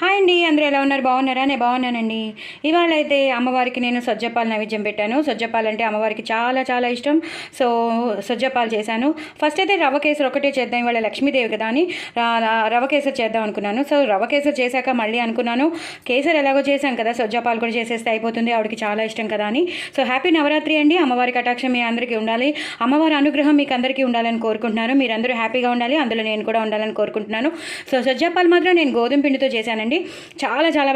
Hi అండి, అందరూ ఎలా ఉన్నారు? బాగున్నారా? నేను బాగున్నానండి. ఇవాళ అయితే అమ్మవారికి నేను సజ్జపాలు నైవేద్యం పెట్టాను. సజ్జపాలు అంటే అమ్మవారికి చాలా చాలా ఇష్టం. సో సజ్జపాలు చేశాను. ఫస్ట్ అయితే రవ్వ కేసరి ఒకటే చేద్దాం, ఇవాళ లక్ష్మీదేవి కదా అని రవ్వ కేసరి చేద్దాం అనుకున్నాను. సో రవ్వ కేసరి చేశాక మళ్ళీ అనుకున్నాను, కేసరి ఎలాగో చేశాం కదా, సజ్జపాలు కూడా చేసేస్తే అయిపోతుంది, ఆవిడకి చాలా ఇష్టం కదా అని. సో హ్యాపీ నవరాత్రి అండి. అమ్మవారి కటాక్షం మీ అందరికీ ఉండాలి, అమ్మవారి అనుగ్రహం మీకు అందరికీ ఉండాలని కోరుకుంటున్నాను. మీరందరూ హ్యాపీగా ఉండాలి, అందులో నేను కూడా ఉండాలని కోరుకుంటున్నాను. సో సజ్జపాలు మాత్రం నేను గోధుమ పిండితో చేశానండి. చాలా చాలా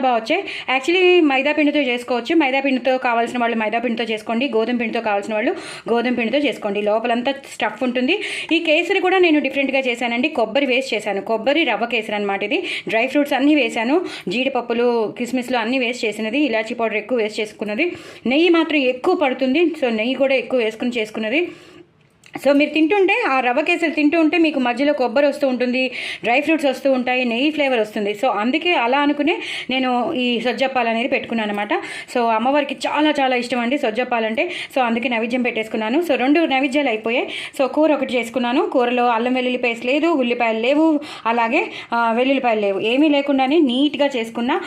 బాగా వచ్చాయి. యాక్చువల్లీ మైదా పిండితో చేసుకోవచ్చు. మైదా పిండితో కావాల్సిన వాళ్ళు మైదా పిండితో చేసుకోండి, గోధుమ పిండితో కావాల్సిన వాళ్ళు గోధుమ పిండితో చేసుకోండి. లోపలంతా స్టఫ్ ఉంటుంది. ఈ కేసరి కూడా నేను డిఫరెంట్గా చేశానండి. కొబ్బరి వేస్ట్ చేశాను, కొబ్బరి రవ్వ కేసరి అనమాట. ఇది డ్రై ఫ్రూట్స్ అన్నీ వేశాను, జీడిపప్పులు కిస్మిస్లు అన్నీ వేస్ట్ చేసినది, ఇలాచీ పౌడర్ ఎక్కువ వేస్ట్ చేసుకున్నది, నెయ్యి మాత్రం ఎక్కువ పడుతుంది, సో నెయ్యి కూడా ఎక్కువ వేసుకుని చేసుకున్నది. సో మీరు తింటుంటే ఆ రవ్వ కేసరి తింటూ ఉంటే మీకు మధ్యలో కొబ్బరి వస్తూ ఉంటుంది, డ్రై ఫ్రూట్స్ వస్తూ ఉంటాయి, నెయ్యి ఫ్లేవర్ వస్తుంది. సో అందుకే అలా అనుకునే నేను ఈ సజ్జప్పాలు అనేది పెట్టుకున్నాను అనమాట. సో అమ్మవారికి చాలా చాలా ఇష్టం అండి సజ్జప్పాలు అంటే. సో అందుకే నైవేద్యం పెట్టేసుకున్నాను. సో 2 నైవేద్యాలు అయిపోయాయి. సో కూర ఒకటి చేసుకున్నాను. కూరలో అల్లం వెల్లుల్లి పేస్ట్ లేదు, ఉల్లిపాయలు లేవు, అలాగే వెల్లుల్లిపాయలు లేవు, ఏమీ లేకుండానే నీట్గా చేసుకున్నా,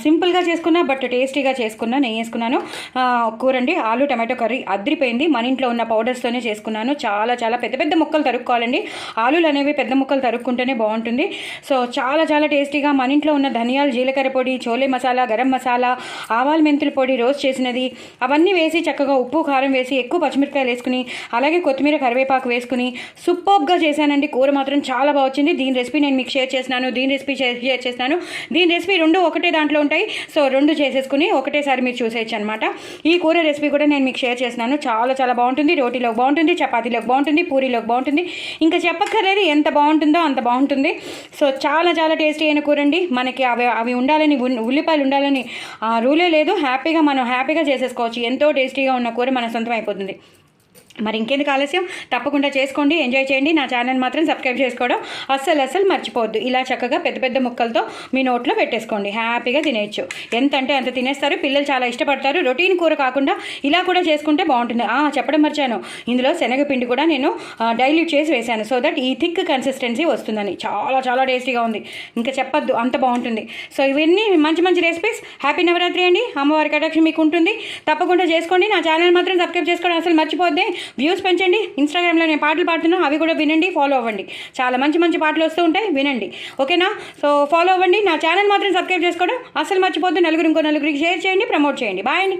సింపుల్గా చేసుకున్నా బట్ టేస్టీగా చేసుకున్నా. నెయ్యి వేసుకున్నాను. కూర అండి ఆలు టమాటో కర్రీ అద్రిపోయింది. మన ఇంట్లో ఉన్న పౌడర్స్తోనే చేసుకున్నాను. చాలా చాలా పెద్ద పెద్ద ముక్కలు తరుక్కోవాలండి. ఆలులు అనేవి పెద్ద ముక్కలు తరుక్కుంటేనే బాగుంటుంది. సో చాలా చాలా టేస్టీగా మన ఇంట్లో ఉన్న ధనియాలు, జీలకర్ర పొడి, చోలే మసాలా, గరం మసాలా, ఆవాల మెంతుల పొడి రోస్ట్ చేసినది అవన్నీ వేసి చక్కగా ఉప్పు కారం వేసి ఎక్కువ పచ్చిమిరపకాయలు వేసుకుని అలాగే కొత్తిమీర కరివేపాకు వేసుకుని సూపర్గా చేశానండి. కూర మాత్రం చాలా బాగా వచ్చింది. దీని రెసిపీ నేను మీకు షేర్ చేస్తున్నాను, దీని రెసిపీ షేర్ చేస్తున్నాను. దీని రెసిపీ 2 ఒకటే దాంట్లో ఉంటాయి. సో 2 చేసేసుకుని ఒకటేసారి మీరు చూసేయచ్చు అనమాట. ఈ కూర రెసిపీ కూడా నేను మీకు షేర్ చేస్తున్నాను. చాలా చాలా బాగుంటుంది. రోటీలోకి బాగుంటుంది, చపాతీలోకి బాగుంటుంది, పూరీలోకి బాగుంటుంది, ఇంకా చెప్పక్కర్లేదు, ఎంత బాగుంటుందో అంత బాగుంటుంది. సో చాలా చాలా టేస్టీ అయిన కూర అండి. మనకి అవి ఉండాలని, ఉల్లిపాయలు ఉండాలని రూలే లేదు. మనం హ్యాపీగా చేసేసుకోవచ్చు. ఎంతో టేస్టీగా ఉన్న కూర మన సొంతం అయిపోతుంది. మరి ఇంకెందుకు ఆలస్యం, తప్పకుండా చేసుకోండి, ఎంజాయ్ చేయండి. నా ఛానల్ మాత్రం సబ్స్క్రైబ్ చేసుకోవడం అస్సలు మర్చిపోవద్దు. ఇలా చక్కగా పెద్ద పెద్ద ముక్కలతో మీ నోట్లో పెట్టేసుకోండి, హ్యాపీగా తినేయచ్చు. ఎంత అంటే అంత తినేస్తారు, పిల్లలు చాలా ఇష్టపడతారు. రొటీన్ కూర కాకుండా ఇలా కూడా చేసుకుంటే బాగుంటుంది. చెప్పడం మర్చాను, ఇందులో శనగపిండి కూడా నేను డైల్యూట్ చేసి వేశాను, సో దట్ ఈ థిక్ కన్సిస్టెన్సీ వస్తుందని. చాలా చాలా టేస్టీగా ఉంది, ఇంకా చెప్పొద్దు, అంత బాగుంటుంది. సో ఇవన్నీ మంచి మంచి రెసిపీస్. హ్యాపీ నవరాత్రి అండి. అమ్మవారి కటాక్షం మీకు ఉంటుంది, తప్పకుండా చేసుకోండి. నా ఛానల్ మాత్రం సబ్స్క్రైబ్ చేసుకోవడం అసలు మర్చిపోద్ది. వ్యూస్ పెంచండి. ఇన్స్టాగ్రామ్లో నేను పాటలు పాడుతున్నాను, అవి కూడా వినండి, ఫాలో అవ్వండి. చాలా మంచి మంచి పాటలు వస్తూ ఉంటాయి, వినండి, ఓకేనా? సో ఫాలో అవ్వండి. నా ఛానల్ మాత్రం సబ్స్క్రైబ్ చేసుకోవడం అసలు మర్చిపోద్దు. ఇంకో నలుగురికి షేర్ చేయండి, ప్రమోట్ చేయండి. బాయ్ అండి.